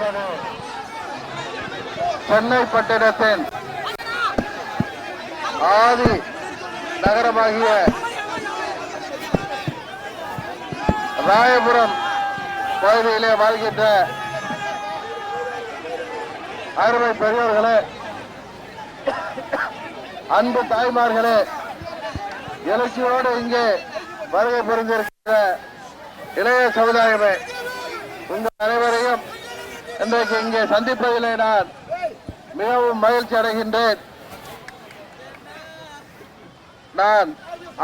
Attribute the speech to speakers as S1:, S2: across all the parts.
S1: நமது சென்னை பட்டணத்தின் ஆதி நகரமாகிய ராயபுரம் பகுதியிலே வாழ்கின்ற அருமை பெரியோர்களே, அன்பு தாய்மார்களே, எழுச்சியோடு இங்கே வருகை புரிந்திருக்கிற இளைய சமுதாயமே, உங்கள் அனைவரையும் இன்றைக்கு இங்கே சந்திப்பதிலே நான் மிகவும் மகிழ்ச்சி அடைகின்றேன். நான்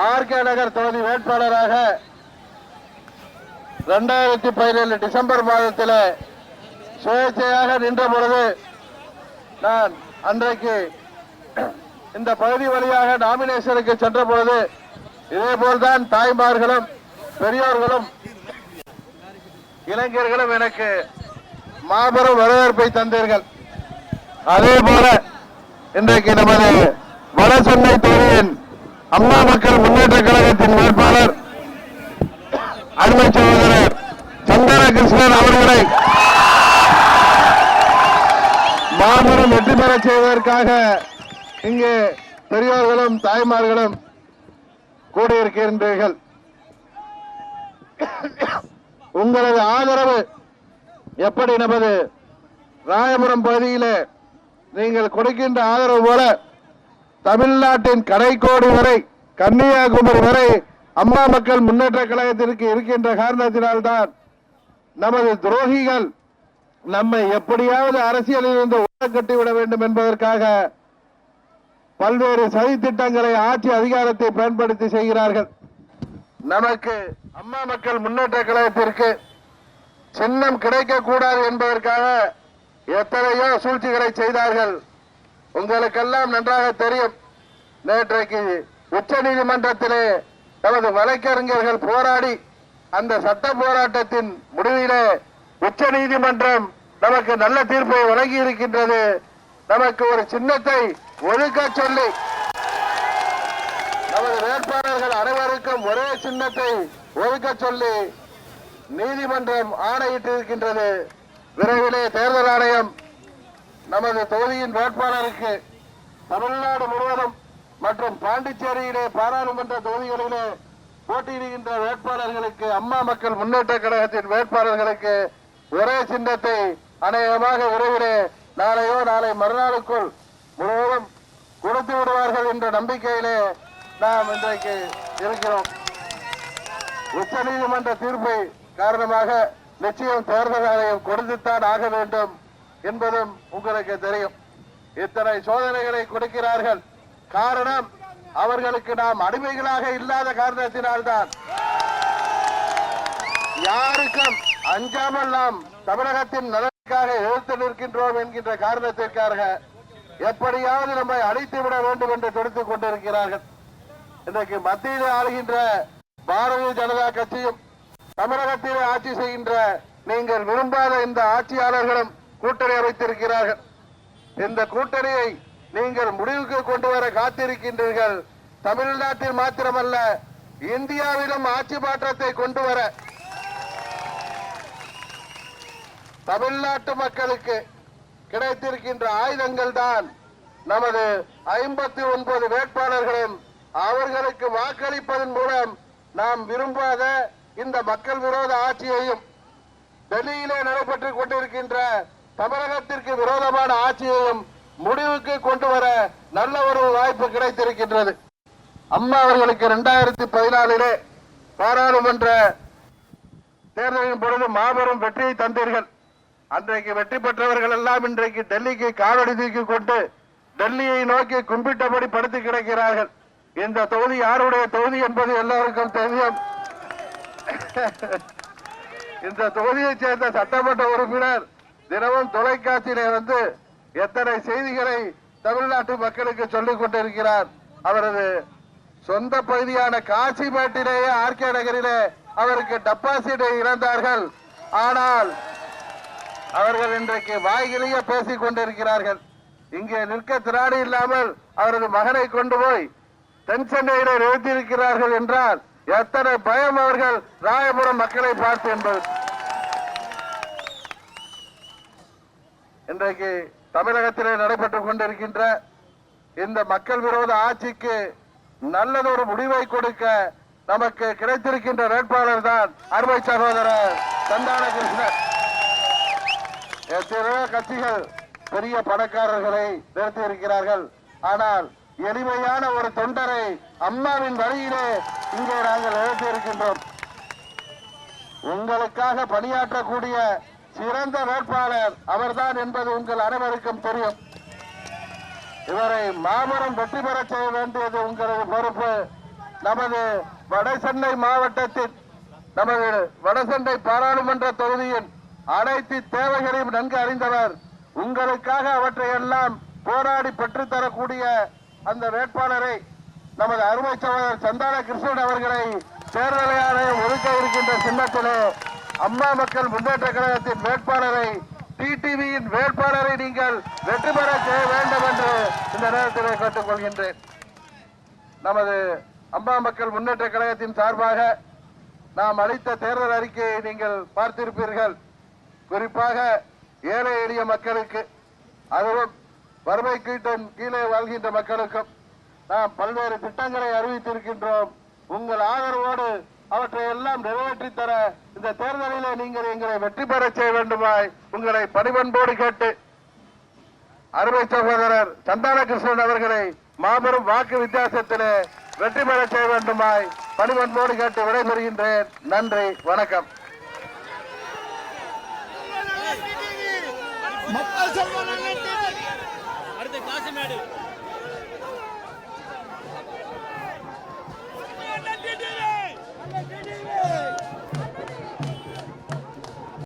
S1: ஆர்கே நகர் தொகுதி வேட்பாளராக 2017 டிசம்பர் மாதத்தில் சுயேட்சையாக நின்ற பொழுது நான் அன்றைக்கு இந்த பகுதி வழியாக நாமினேஷனுக்கு சென்ற பொழுது இதேபோல்தான் தாய்மார்களும் பெரியோர்களும் இளைஞர்களும் எனக்கு மாபெரும் வரவேற்பை தந்தீர்கள். அதே போல இன்றைக்கு நமது வட சென்னை தொகுதியின் அம்மா மக்கள் முன்னேற்ற கழகத்தின் வேட்பாளர் அருமை சகோதரர் சந்திரகிருஷ்ணன் அவர்களை மாபெரும் வெற்றி பெற செய்வதற்காக இங்கே பெரியோர்களும் தாய்மார்களும் கூடியிருக்கின்றீர்கள். உங்களது ஆதரவு எப்படி நமது ராயபுரம் பகுதியிலே நீங்கள் கொடுக்கின்ற ஆதரவு போல தமிழ்நாட்டின் கடைக்கோடி வரை கன்னியாகுமரி வரை அம்மா மக்கள் முன்னேற்ற கழகத்திற்கு இருக்கின்ற காரணத்தினால்தான் நமது துரோகிகள் நம்மை எப்படியாவது அரசியலில் இருந்து ஓரக்கட்டிவிட வேண்டும் என்பதற்காக பல்வேறு சதி திட்டங்களை ஆட்சி அதிகாரத்தை பயன்படுத்தி செய்கிறார்கள். நமக்கு அம்மா மக்கள் முன்னேற்ற கழகத்திற்கு சின்னம் கிடைக்கக்கூடாது என்பதற்காக எத்தனையோ சூழ்ச்சிகளை செய்தார்கள். உங்களுக்கெல்லாம் நன்றாக தெரியும். நேற்றைக்கு உச்ச நீதிமன்றத்திலே நமது வழக்கறிஞர்கள் போராடி அந்த சட்ட போராட்டத்தின் முடிவிலே உச்ச நீதிமன்றம் நமக்கு நல்ல தீர்ப்பை வழங்கி இருக்கின்றது. நமக்கு ஒரு சின்னத்தை ஒதுக்க சொல்லி நமது வேட்பாளர்கள் அனைவருக்கும் ஒரே சின்னத்தை ஒதுக்க சொல்லி நீதிமன்றம் ஆணையிட்டிருக்கின்றது. விரைவிலே தேர்தல் ஆணையம் நமது தொகுதியின் வேட்பாளருக்கு தமிழ்நாடு முழுவதும் மற்றும் பாண்டிச்சேரியிலே பாராளுமன்ற தொகுதிகளிலே போட்டியிடுகின்ற வேட்பாளர்களுக்கு அம்மா மக்கள் முன்னேற்ற கழகத்தின் வேட்பாளர்களுக்கு ஒரே சின்னத்தை அநேகமாக விரைவிலே நாளையோ நாளை மறுநாளுக்குள் முழுவதும் கொடுத்து விடுவார்கள் என்ற நம்பிக்கையிலே நாம் இன்றைக்கு இருக்கிறோம். உச்ச நீதிமன்ற தீர்ப்பை காரணமாக நிச்சயம் தேர்தல் ஆணையம் கொடுத்துத்தான் ஆக வேண்டும் என்பதும் உங்களுக்கு தெரியும். இத்தனை சோதனைகளை கொடுக்கிறார்கள். காரணம், அவர்களுக்கு நாம் அடிமைகளாக இல்லாத காரணத்தினால்தான். யாருக்கும் அஞ்சாமல் நாம் தமிழகத்தின் நலனுக்காக எதிர்த்து நிற்கின்றோம் என்கின்ற காரணத்திற்காக எப்படியாவது நம்மை அழித்து விட வேண்டும் என்று துடித்துக் கொண்டிருக்கிறார்கள். இன்றைக்கு மத்தியில் ஆளுகின்ற பாரதிய ஜனதா கட்சியும் தமிழகத்தில் ஆட்சி செய்கின்ற நீங்கள் விரும்பாத இந்த ஆட்சியாளர்களும் கூட்டணி அமைத்திருக்கிறார்கள். இந்த கூட்டணியை நீங்கள் முடிவுக்கு கொண்டு வர காத்திருக்கின்றீர்கள். தமிழ்நாட்டில் மாத்திரமல்ல, இந்தியாவிலும் ஆட்சி மாற்றத்தை கொண்டு வர தமிழ்நாட்டு மக்களுக்கு கிடைத்திருக்கின்ற ஆயுதங்கள் தான் நமது 59 வேட்பாளர்களும் அவர்களுக்கு வாக்களிப்பதன் மூலம் நாம் விரும்பாத இந்த மக்கள் விரோத ஆட்சியையும் டெல்லியிலே நடைபெற்றுக் கொண்டிருக்கின்ற தமிழகத்திற்கு விரோதமான ஆட்சியையும் முடிவுக்கு கொண்டு வர நல்ல ஒரு வாய்ப்பு கிடைத்திருக்கின்றது. அம்மா அவர்களுக்கு 2014 பாராளுமன்ற தேர்தலின் பொழுது மாபெரும் வெற்றியை தந்தீர்கள். அன்றைக்கு வெற்றி பெற்றவர்கள் எல்லாம் இன்றைக்கு டெல்லிக்கு காலடி தூக்கி கொண்டு டெல்லியை நோக்கி கும்பிட்டபடி படுத்து கிடக்கிறார்கள். இந்த தொகுதி யாருடைய தொகுதி என்பது எல்லோருக்கும் தெரியும். இந்த தொகுதியைச் சேர்ந்த சட்டமன்ற உறுப்பினர் தினமும் தொலைக்காட்சியிலே வந்து எத்தனை செய்திகளை தமிழ்நாட்டு மக்களுக்கு சொல்லிக் கொண்டிருக்கிறார். அவரது சொந்த பகுதியான காசிமேட்டிலேயே ஆர்கே நகரிலே அவருக்கு டெபாசிட்டை இழந்தார்கள். ஆனால் அவர்கள் இன்றைக்கு வாய்கிலேயே பேசிக் கொண்டிருக்கிறார்கள். இங்கே நிற்க திராணி இல்லாமல் அவரது மகனை கொண்டு போய் தென் சென்னையிலே நிறுத்தியிருக்கிறார்கள் என்றால் எத்தனை பயம் அவர்கள் ராயபுரம் மக்களை பார்த்து என்பது. இன்றைக்கு தமிழகத்திலே நடைபெற்றுக் கொண்டிருக்கின்ற இந்த மக்கள் விரோத ஆட்சிக்கு நல்லதொரு முடிவை கொடுக்க நமக்கு கிடைத்திருக்கின்ற வேட்பாளர் தான் அருமை சகோதரர் சந்தான கிருஷ்ணன். எத்தனையோ கட்சிகள் பெரிய பணக்காரர்களை நிறுத்தி இருக்கிறார்கள். ஆனால் எளிமையான ஒரு தொண்டரை அம்மாவின் வழியிலே இங்கே நாங்கள் நிறுத்தி இருக்கின்றோம். உங்களுக்காக பணியாற்றக்கூடிய சிறந்த வேட்பாளர் அவர்தான் என்பது உங்கள் அனைவருக்கும் தெரியும். இவரை மாபெரும் வெற்றி பெற செய்ய வேண்டியது உங்களது பொறுப்பு. நமது வடசென்னை மாவட்டத்தின் நமது வடசென்னை பாராளுமன்ற தொகுதியின் அனைத்து தேவைகளையும் நன்கு அறிந்தவர். உங்களுக்காக அவற்றையெல்லாம் போராடி பெற்றுத்தரக்கூடிய அந்த வேட்பாளரை நமது அருமை சகோதரர் சந்தான கிருஷ்ணன் அவர்களை தேர்தல் ஆணையம் ஒதுக்க இருக்கின்ற சின்னத்திலே அம்மா மக்கள் முன்னேற்ற கழகத்தின் வேட்பாளரை டிடிவியின் வேட்பாளரை நீங்கள் வெற்றி பெற செய்ய வேண்டும் என்று இந்த நேரத்தில் கேட்டுக் கொள்கின்றேன். நமது அம்மா மக்கள் முன்னேற்ற கழகத்தின் சார்பாக நாம் அளித்த தேர்தல் அறிக்கையை நீங்கள் பார்த்திருப்பீர்கள். குறிப்பாக ஏழை எளிய மக்களுக்கு, அதுவும் வறுமை கீட்டின் கீழே வாழ்கின்ற மக்களுக்கும் நாம் பல்வேறு திட்டங்களை அறிவித்திருக்கின்றோம். உங்கள் ஆதரவோடு அவற்றை எல்லாம் நிறைவேற்றி தர இந்த தேர்தலிலே நீங்கள் எங்களை வெற்றி பெற செய்ய வேண்டுமாய் உங்களை பணிவன்போடு கேட்டு அருமை சகோதரர் சந்தான கிருஷ்ணன் அவர்களை மாபெரும் வாக்கு வித்தியாசத்திலே வெற்றி பெற செய்ய வேண்டுமாய் பணிவன்போடு கேட்டு விடைபெறுகின்றேன். நன்றி, வணக்கம்.
S2: அடுத்த காசு மேடு